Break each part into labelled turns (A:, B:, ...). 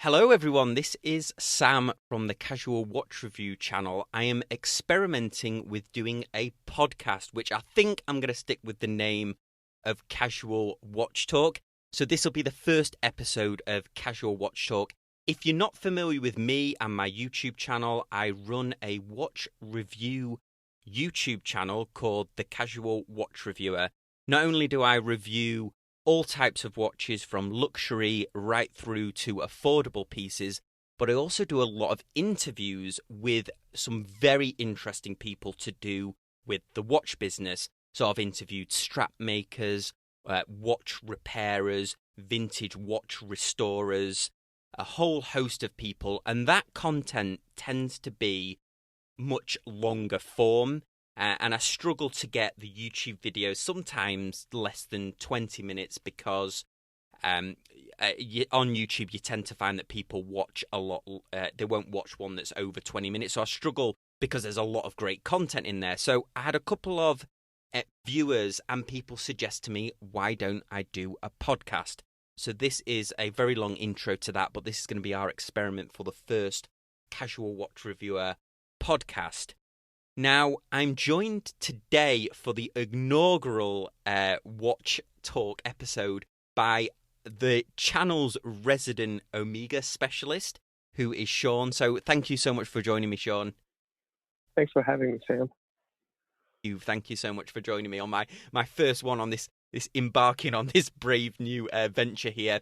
A: Hello everyone, this is Sam from the Casual Watch Review channel. I am experimenting with doing a podcast, which I think I'm going to stick with the name of Casual Watch Talk. So this will be the first episode of Casual Watch Talk. If you're not familiar with me and my YouTube channel, I run a watch review YouTube channel called the Casual Watch Reviewer. Not only do I review all types of watches from luxury right through to affordable pieces, but I also do a lot of interviews with some very interesting people to do with the watch business. So I've interviewed strap makers, watch repairers, vintage watch restorers, a whole host of people, and that content tends to be much longer form. And I struggle to get the YouTube videos sometimes less than 20 minutes because on YouTube you tend to find that people watch a lot. They won't watch one that's over 20 minutes. So I struggle because there's a lot of great content in there. So I had a couple of viewers and people suggest to me, why don't I do a podcast? So this is a very long intro to that, but this is going to be our experiment for the first Casual Watch Reviewer podcast. Now, I'm joined today for the inaugural Watch Talk episode by the channel's resident Omega specialist, who is Sean. So thank you so much for joining me, Sean.
B: Thanks for having me, Sam.
A: Thank you so much for joining me on my first one on this embarking on this brave new venture here.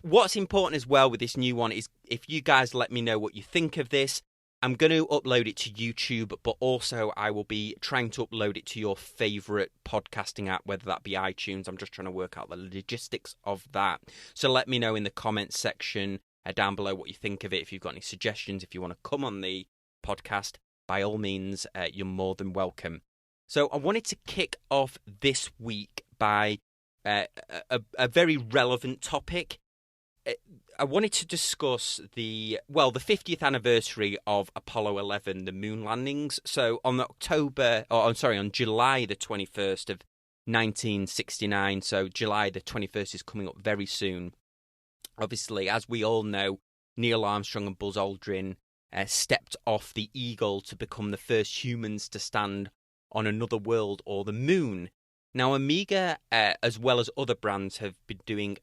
A: What's important as well with this new one is if you guys let me know what you think of this. I'm going to upload it to YouTube, but also I will be trying to upload it to your favorite podcasting app, whether that be iTunes. I'm just trying to work out the logistics of that. So let me know in the comments section down below what you think of it. If you've got any suggestions, if you want to come on the podcast, by all means, you're more than welcome. So I wanted to kick off this week by a very relevant topic. I wanted to discuss the 50th anniversary of Apollo 11, the moon landings. So on July the 21st of 1969, so July the 21st is coming up very soon. Obviously, as we all know, Neil Armstrong and Buzz Aldrin stepped off the Eagle to become the first humans to stand on another world or the moon. Now, Omega, as well as other brands, have been doing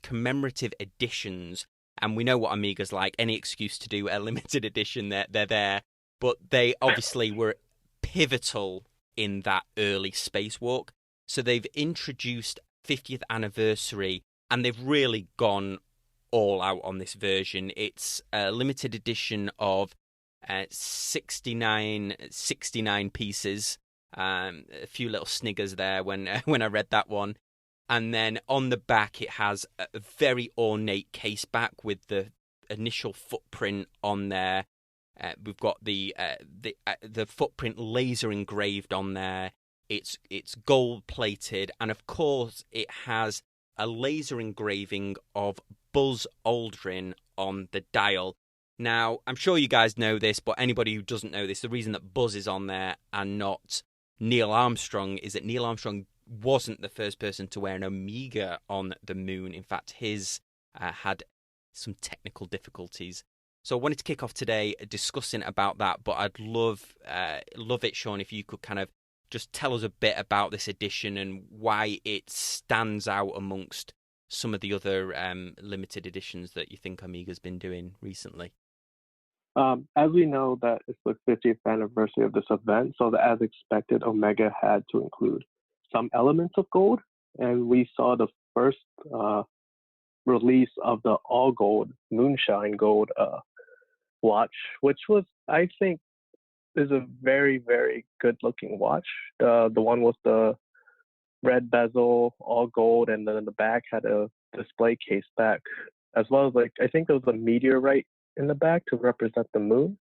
A: commemorative editions, and we know what Omega's like. Any excuse to do a limited edition, they're there. But they obviously were pivotal in that early spacewalk. So they've introduced 50th anniversary, and they've really gone all out on this version. It's a limited edition of 69 pieces. A few little sniggers there when I read that one. And then on the back, it has a very ornate case back with the initial footprint on there. We've got the footprint laser engraved on there. It's gold plated, and of course, it has a laser engraving of Buzz Aldrin on the dial. Now, I'm sure you guys know this, but anybody who doesn't know this, the reason that Buzz is on there and not Neil Armstrong is that Neil Armstrong wasn't the first person to wear an Omega on the moon. In fact, his had some technical difficulties. So I wanted to kick off today discussing about that, but I'd love it, Sean, if you could kind of just tell us a bit about this edition and why it stands out amongst some of the other limited editions that you think Omega's been doing recently.
B: As we know that it's the 50th anniversary of this event, so that as expected, Omega had to include some elements of gold, and we saw the first release of the all gold moonshine gold watch, which was, I think, is a very, very good looking watch. The one with the red bezel, all gold, and then in the back had a display case back, as well as I think there was a meteorite in the back to represent the moon.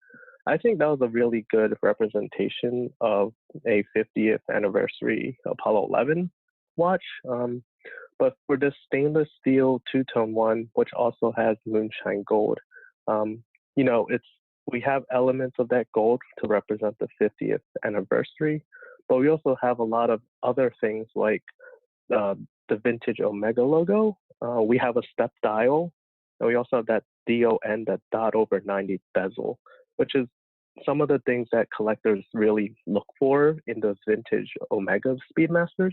B: I think that was a really good representation of a 50th anniversary Apollo 11 watch. But for this stainless steel two-tone one, which also has moonshine gold, we have elements of that gold to represent the 50th anniversary, but we also have a lot of other things like the vintage Omega logo. We have a step dial And we also have that DON, that dot over 90 bezel, which is some of the things that collectors really look for in those vintage Omega Speedmasters.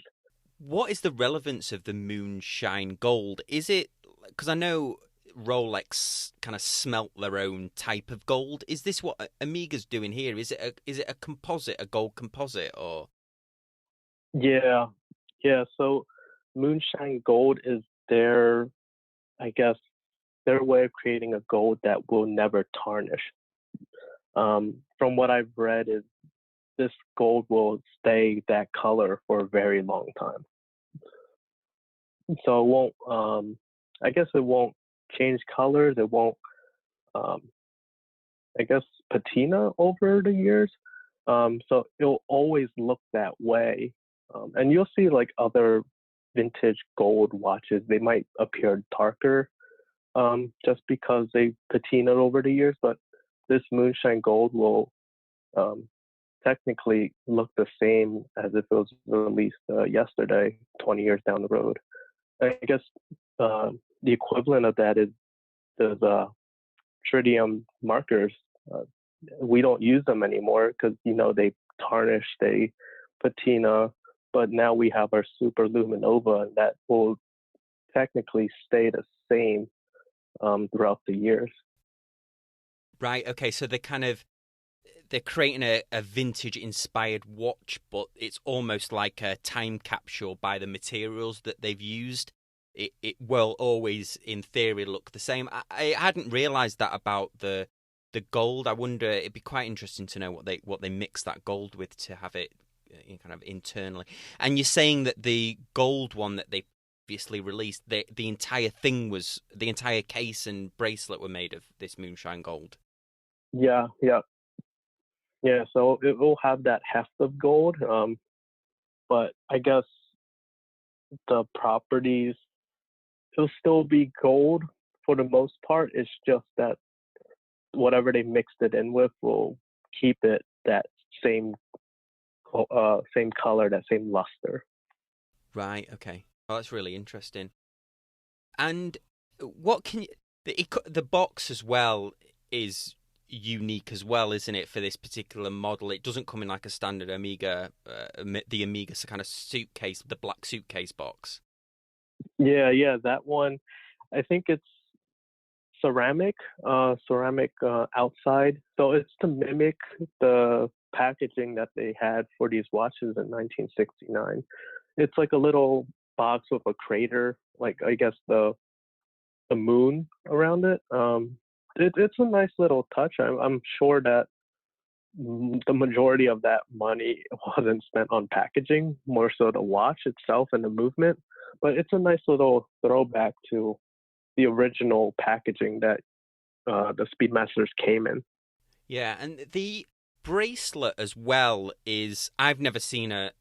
A: What is the relevance of the moonshine gold? Is it, because I know Rolex kind of smelt their own type of gold. Is this what Omega's doing here? Is it a composite, a gold composite, or?
B: Yeah, yeah. So moonshine gold is their, I guess, their way of creating a gold that will never tarnish. From what I've read, is this gold will stay that color for a very long time. So it won't. I guess it won't change colors. It won't. Um, I guess patina over the years. So it'll always look that way. And you'll see like other vintage gold watches, they might appear darker just because they patinaed over the years. But this moonshine gold will technically look the same as if it was released yesterday, 20 years down the road. I guess the equivalent of that is those tritium markers. We don't use them anymore because they tarnish, they patina, but now we have our super luminova, and that will technically stay the same throughout the years.
A: Right. Okay. So they're creating a vintage inspired watch, but it's almost like a time capsule by the materials that they've used. It will always, in theory, look the same. I hadn't realised that about the gold. I wonder, it'd be quite interesting to know what they mix that gold with to have it kind of internally. And you're saying that the gold one that they previously released, the entire thing was, the entire case and bracelet were made of this moonshine gold.
B: Yeah. So it will have that heft of gold, but I guess the properties, it'll still be gold for the most part. It's just that whatever they mixed it in with will keep it that same color, that same luster.
A: Right. Okay. Oh, that's really interesting. And what can you, the box as well is unique as well, isn't it, for this particular model? It doesn't come in like a standard Omega, the Omega kind of suitcase, the black suitcase box.
B: Yeah, that one. I think it's ceramic outside. So it's to mimic the packaging that they had for these watches in 1969. It's like a little box with a crater, like I guess the moon around it. It's a nice little touch. I'm sure that the majority of that money wasn't spent on packaging, more so the watch itself and the movement. But it's a nice little throwback to the original packaging that the Speedmasters came in.
A: Yeah, and the bracelet as well is, I've never seen a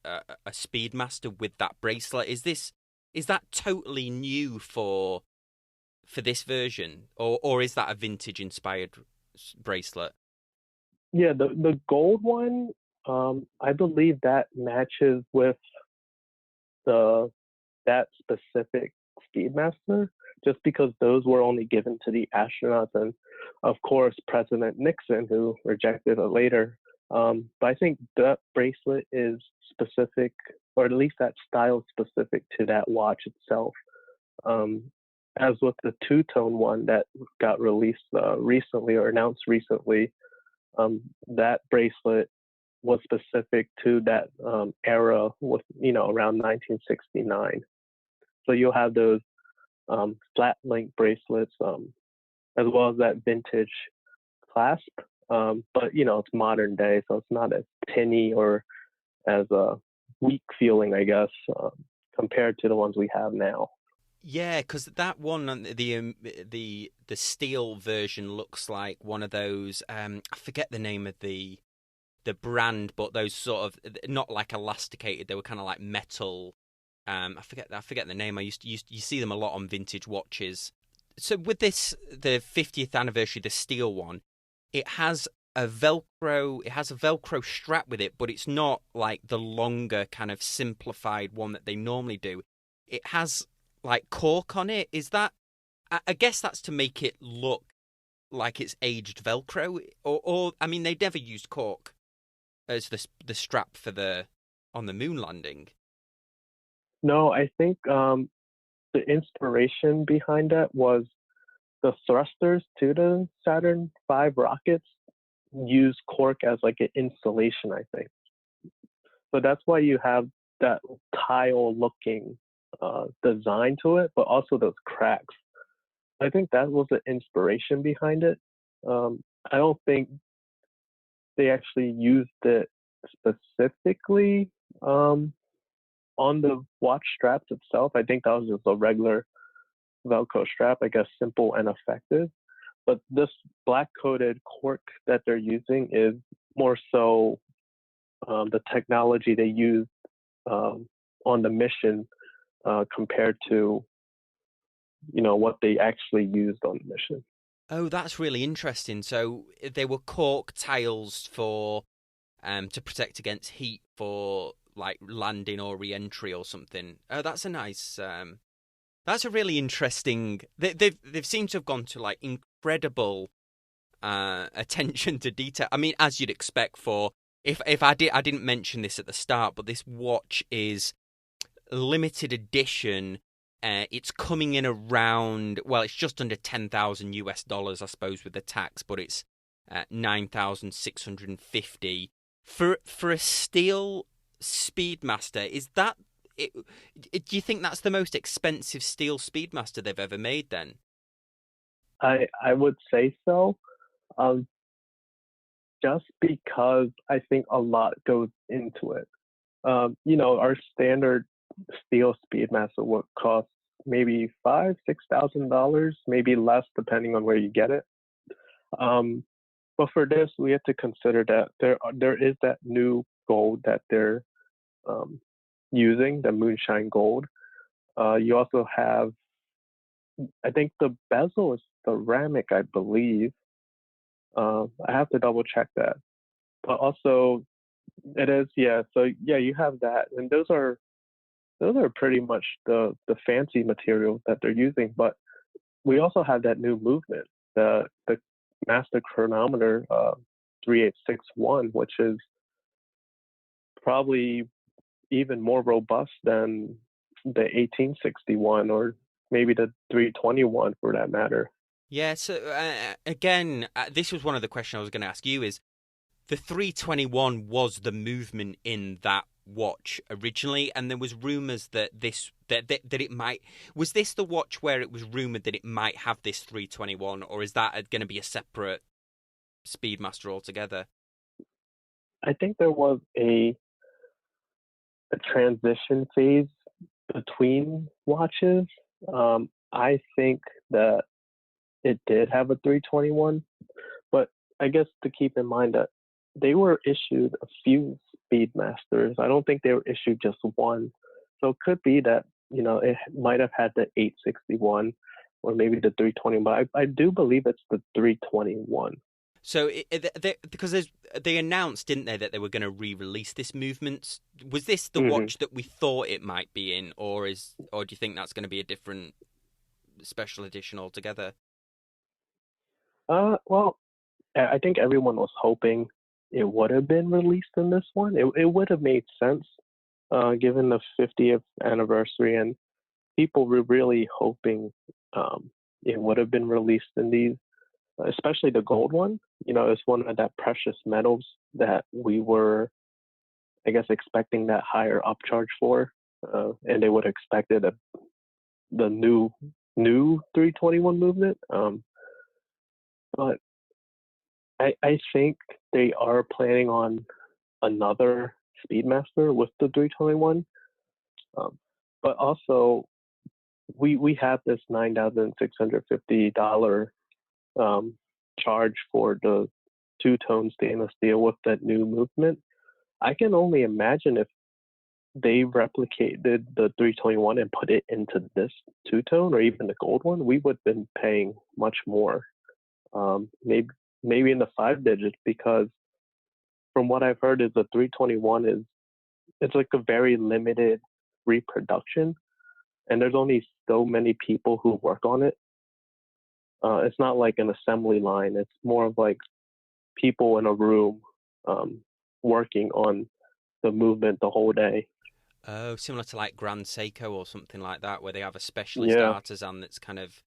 A: Speedmaster with that bracelet. Is that totally new for this version, or is that a vintage inspired bracelet?
B: Yeah, the gold one, I believe that matches with that specific Speedmaster, just because those were only given to the astronauts, and of course President Nixon, who rejected it later. But I think that bracelet is specific, or at least that style specific to that watch itself. As with the two-tone one that got released recently, or announced recently, that bracelet was specific to that era, with around 1969. So you'll have those flat link bracelets, as well as that vintage clasp. But it's modern day, so it's not as tinny or as weak feeling, I guess, compared to the ones we have now.
A: Yeah, because that one, the steel version looks like one of those. I forget the name of the brand, but those sort of, not like elasticated. They were kind of like metal. I forget the name. You see them a lot on vintage watches. So with this, the 50th anniversary, the steel one, it has a Velcro strap with it, but it's not like the longer kind of simplified one that they normally do. It has like cork on it. Is that I guess that's to make it look like it's aged Velcro, or I mean, they never used cork as the strap for the on the moon landing.
B: No, I think the inspiration behind that was the thrusters to the Saturn V rockets use cork as like an insulation, I think. So that's why you have that tile looking design to it, but also those cracks. I think that was the inspiration behind it. I don't think they actually used it specifically on the watch straps itself. I think that was just a regular Velcro strap, I guess simple and effective. But this black coated cork that they're using is more so the technology they used on the mission compared to what they actually used on the mission.
A: Oh, that's really interesting. So they were cork tiles for to protect against heat for like landing or re-entry or something. Oh, that's a nice that's a really interesting. They've seemed to have gone to like incredible attention to detail. I mean, as you'd expect for if I didn't mention this at the start, but this watch is limited edition. It's coming in around, well, it's just under 10,000 US dollars, I suppose, with the tax, but it's 9,650 for a steel Speedmaster. Is that it, do you think that's the most expensive steel Speedmaster they've ever made? Then
B: I would say so, um, just because I think a lot goes into it. Our standard steel Speedmaster would cost maybe $5,000, $6,000, maybe less depending on where you get it. Um, but for this, we have to consider that there is that new gold that they're um, using, the moonshine gold. You also have, I think the bezel is ceramic, I believe. I have to double check that. But also, it is, yeah. So yeah, you have that, and those are pretty much the fancy materials that they're using. But we also have that new movement, the master chronometer 3861, which is probably even more robust than the 1861 or maybe the 321 for that matter.
A: yeah. So again, this was one of the questions I was going to ask you. Is the 321 was the movement in that watch originally, and there was rumors that that it might, was this the watch where it was rumored that it might have this 321, or is that going to be a separate Speedmaster altogether?
B: I think there was a transition phase between watches. I think that it did have a 321, but I guess to keep in mind that they were issued a few Speedmasters. I don't think they were issued just one. So it could be that, it might have had the 861 or maybe the 321, but I do believe it's the 321.
A: So, because they announced, didn't they, that they were going to re-release this movement? Was this the
B: Mm-hmm.
A: watch that we thought it might be in, or do you think that's going to be a different special edition altogether?
B: Well, I think everyone was hoping it would have been released in this one. It would have made sense, given the 50th anniversary, and people were really hoping it would have been released in these, especially the gold one. It's one of that precious metals that we were, I guess, expecting that higher upcharge for, and they would have expected the new 321 movement. But I think they are planning on another Speedmaster with the 321. Um, but also, we have this $9,650 charge for the two-tone stainless steel with that new movement. I can only imagine if they replicated the 321 and put it into this two-tone or even the gold one, we would have been paying much more. Maybe in the five digits, because from what I've heard is the 321 is it's like a very limited reproduction, and there's only so many people who work on it. It's not like an assembly line. It's more of like people in a room working on the movement the whole day.
A: Oh, similar to like Grand Seiko or something like that, where they have a specialist
B: Yeah,
A: artisan that's kind of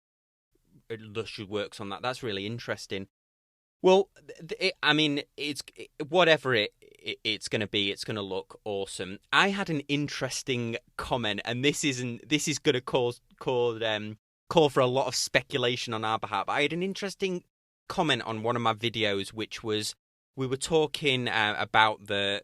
A: literally works on that. That's really interesting. Well, I mean, whatever it's going to be. It's going to look awesome. I had an interesting comment, and this is going to call for a lot of speculation on our behalf. I had an interesting comment on one of my videos, which was we were talking about the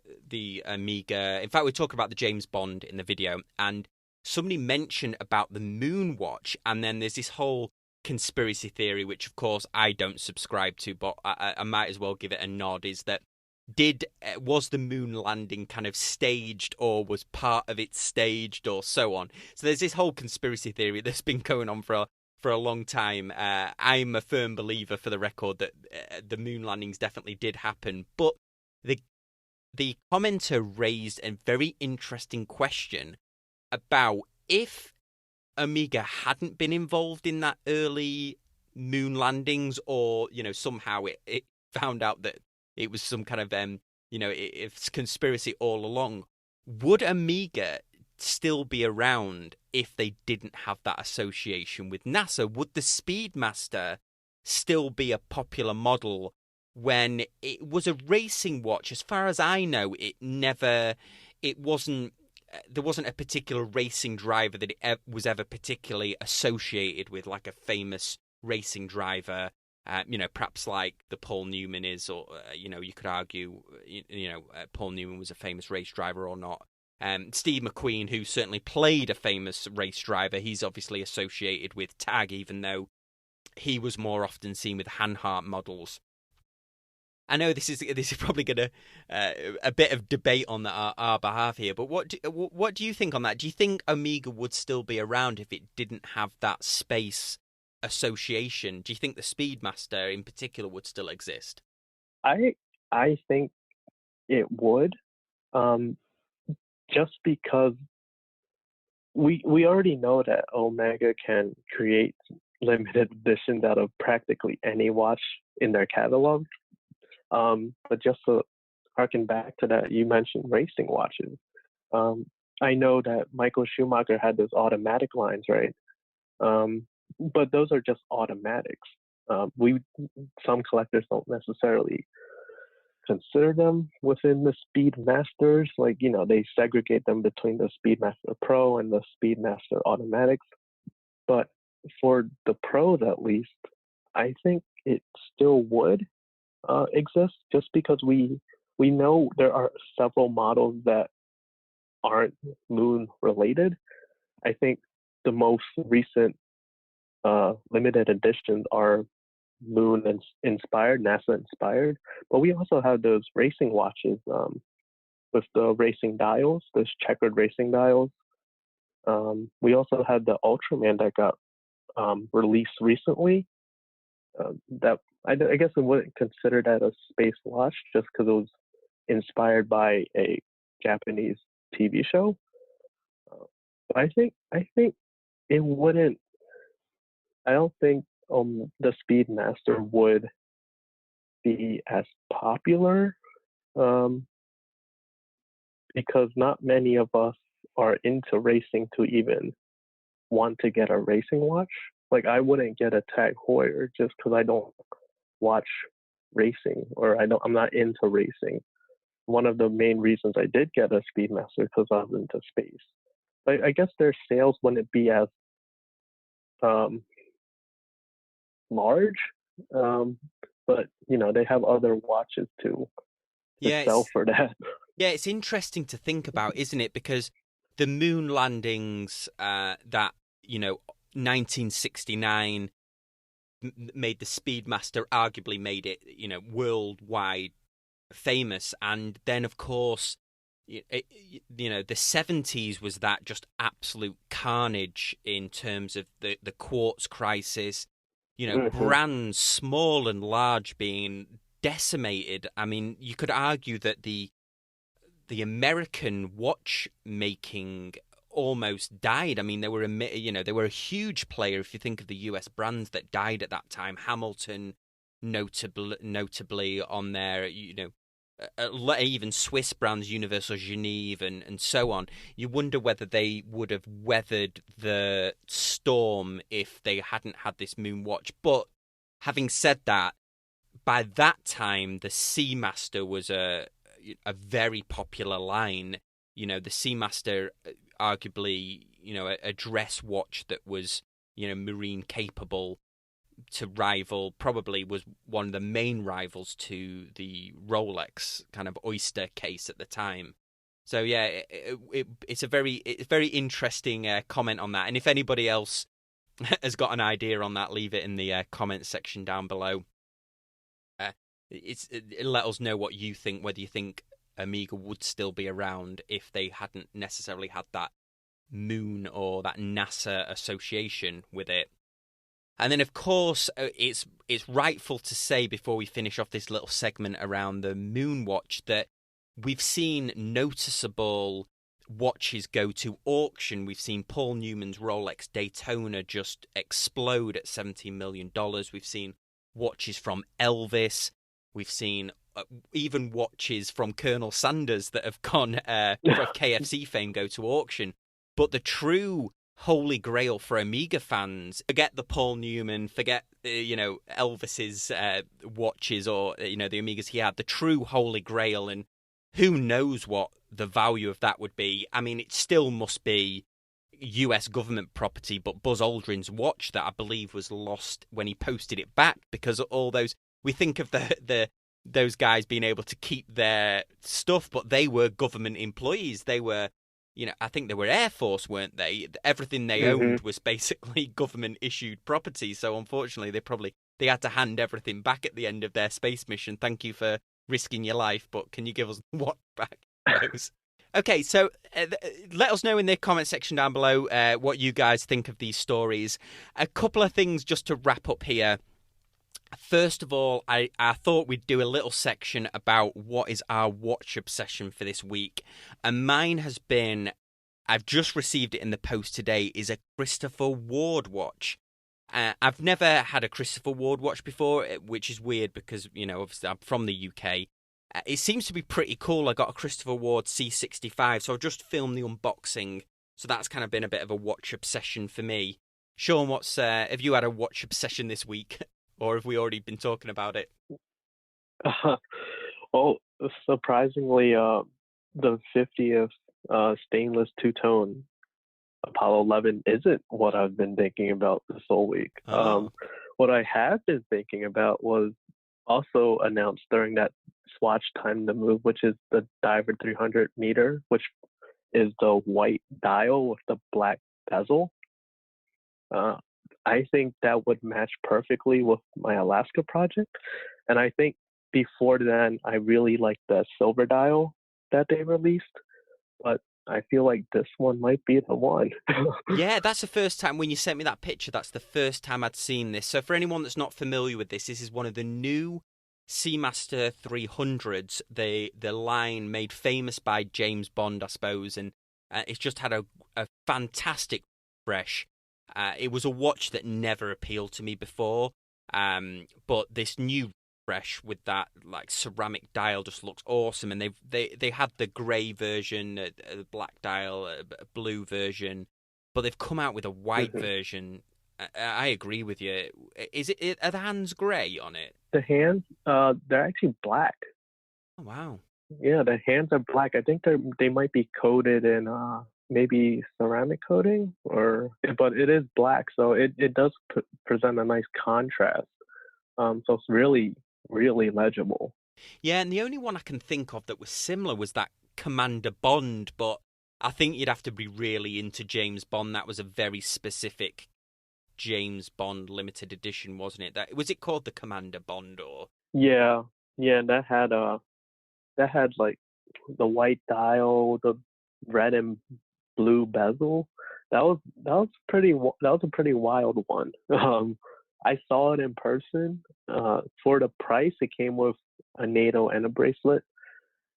A: Omega. In fact, we talked about the James Bond in the video, and somebody mentioned about the Moon Watch, and then there's this whole conspiracy theory, which of course I don't subscribe to, but I might as well give it a nod. Is that was the moon landing kind of staged, or was part of it staged, or so on? So there's this whole conspiracy theory that's been going on for a long time. I'm a firm believer, for the record, that the moon landings definitely did happen, but the commenter raised a very interesting question about if Omega hadn't been involved in that early moon landings, or somehow it found out that it was some kind of it's conspiracy all along, would Omega still be around if they didn't have that association with NASA? Would the Speedmaster still be a popular model when it was a racing watch? As far as I know, it wasn't there wasn't a particular racing driver that it was ever particularly associated with, like a famous racing driver, perhaps like the Paul Newman is, or, you could argue, Paul Newman was a famous race driver or not. Steve McQueen, who certainly played a famous race driver, he's obviously associated with Tag, even though he was more often seen with Hanhart models. I know this is probably going to a bit of debate on our behalf here, but what do you think on that? Do you think Omega would still be around if it didn't have that space association? Do you think the Speedmaster in particular would still exist?
B: I think it would, just because we already know that Omega can create limited editions out of practically any watch in their catalog. But just to harken back to that, you mentioned racing watches. I know that Michael Schumacher had those automatic lines, right? But those are just automatics. Some collectors don't necessarily consider them within the Speedmasters. Like, they segregate them between the Speedmaster Pro and the Speedmaster Automatics. But for the Pros, at least, I think it still would exist, just because we know there are several models that aren't moon related. I think the most recent limited editions are moon inspired, NASA inspired, but we also have those racing watches with the racing dials, those checkered racing dials. We also had the Ultraman that got released recently. That I guess I wouldn't consider that a space watch, just because it was inspired by a Japanese TV show. But I think it wouldn't. I don't think the Speedmaster would be as popular, because not many of us are into racing to even want to get a racing watch. Like, I wouldn't get a Tag Heuer just because I don't watch racing, or I'm not into racing. One of the main reasons I did get a Speedmaster because I was into space. But I guess their sales wouldn't be as large, but they have other watches to sell for that.
A: Yeah, it's interesting to think about, isn't it? Because the moon landings that 1969 made the Speedmaster, arguably made it worldwide famous, and then of course the 70s was that just absolute carnage in terms of the quartz crisis. Brands small and large being decimated. I mean, you could argue that the American watchmaking almost died. I mean, they were they were a huge player. If you think of the US brands that died at that time, Hamilton, notably on there, even Swiss brands, Universal Genève and so on. You wonder whether they would have weathered the storm if they hadn't had this moon watch. But having said that, by that time, the Seamaster was a very popular line. The Seamaster, arguably, a dress watch that was, marine capable to rival, probably was one of the main rivals to the Rolex kind of oyster case at the time. So yeah, it's a very interesting comment on that. And if anybody else has got an idea on that, leave it in the comment section down below. Let us know what you think, whether you think Omega would still be around if they hadn't necessarily had that moon or that NASA association with it. And then, of course, it's rightful to say, before we finish off this little segment around the moon watch, that we've seen noticeable watches go to auction. We've seen Paul Newman's Rolex Daytona just explode at $17 million. We've seen watches from Elvis. We've seen even watches from Colonel Sanders that have gone of KFC fame go to auction. But the true holy grail for Omega fans, forget the Paul Newman, forget Elvis's watches or the Omegas he had. The true holy grail, and who knows what the value of that would be. I mean, it still must be US government property, but Buzz Aldrin's watch that I believe was lost when he posted it back, because all those, we think of those guys being able to keep their stuff, but they were government employees. They were, I think they were Air Force, weren't they? Everything they owned was basically government issued property. So unfortunately, they had to hand everything back at the end of their space mission. Thank you for risking your life, but can you give us what back? Okay, so let us know in the comment section down below what you guys think of these stories. A couple of things just to wrap up here. First of all, I thought we'd do a little section about what is our watch obsession for this week. And mine has been, I've just received it in the post today, is a Christopher Ward watch. I've never had a Christopher Ward watch before, which is weird because, obviously I'm from the UK. It seems to be pretty cool. I got a Christopher Ward C65, so I've just filmed the unboxing. So that's kind of been a bit of a watch obsession for me. Sean, have you had a watch obsession this week? Or have we already been talking about it?
B: Well, surprisingly, the 50th stainless two-tone Apollo 11 isn't what I've been thinking about this whole week.
A: Oh.
B: What I have been thinking about was also announced during that Swatch Time to Move, which is the Diver 300 meter, which is the white dial with the black bezel. I think that would match perfectly with my Alaska project. And I think before then, I really liked the silver dial that they released. But I feel like this one might be the one.
A: Yeah, that's the first time, when you sent me that picture, that's the first time I'd seen this. So for anyone that's not familiar with this is one of the new Seamaster 300s, the line made famous by James Bond, I suppose. And it's just had a fantastic refresh. It was a watch that never appealed to me before, but this new refresh with that like ceramic dial just looks awesome. And they had the grey version, the black dial, a blue version, but they've come out with a white version. I agree with you. Are the hands grey on it?
B: The hands, they're actually black.
A: Oh wow!
B: Yeah, the hands are black. I think they might be coated in maybe ceramic coating, but it is black, so it does present a nice contrast. So it's really, really legible.
A: Yeah, and the only one I can think of that was similar was that Commander Bond, but I think you'd have to be really into James Bond. That was a very specific James Bond limited edition, wasn't it? Was it called the Commander Bond or?
B: Yeah, that had like the white dial, the red and blue bezel. That was a pretty wild one. I saw it in person. For the price, it came with a NATO and a bracelet,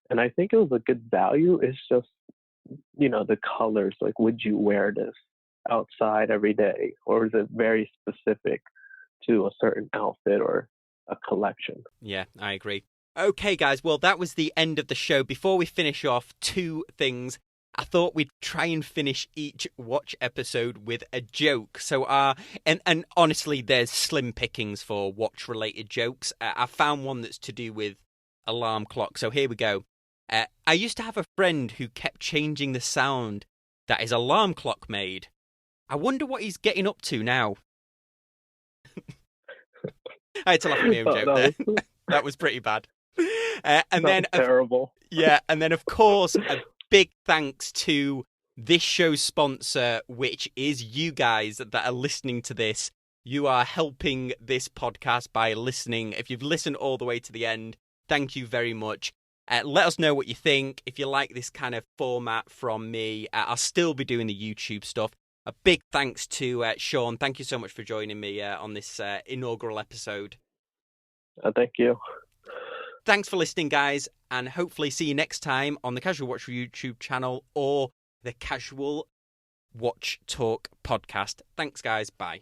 B: and I think it was a good value. It's just the colors. Like, would you wear this outside every day, or is it very specific to a certain outfit or a collection?
A: Yeah, I agree. Okay, guys, well, that was the end of the show. Before we finish off, two things. I thought we'd try and finish each watch episode with a joke. So, and honestly, there's slim pickings for watch-related jokes. I found one that's to do with alarm clock. So here we go. I used to have a friend who kept changing the sound that his alarm clock made. I wonder what he's getting up to now. I had to laugh at my own joke there. That was pretty bad. And then
B: terrible.
A: Yeah, and then of course a big thanks to this show's sponsor, which is you guys that are listening to this. You are helping this podcast by listening. If you've listened all the way to the end, thank you very much. Let us know what you think. If you like this kind of format from me, I'll still be doing the YouTube stuff. A big thanks to Sean. Thank you so much for joining me on this inaugural episode.
B: Thank you.
A: Thanks for listening, guys, and hopefully see you next time on the Casual Watch YouTube channel or the Casual Watch Talk podcast. Thanks, guys. Bye.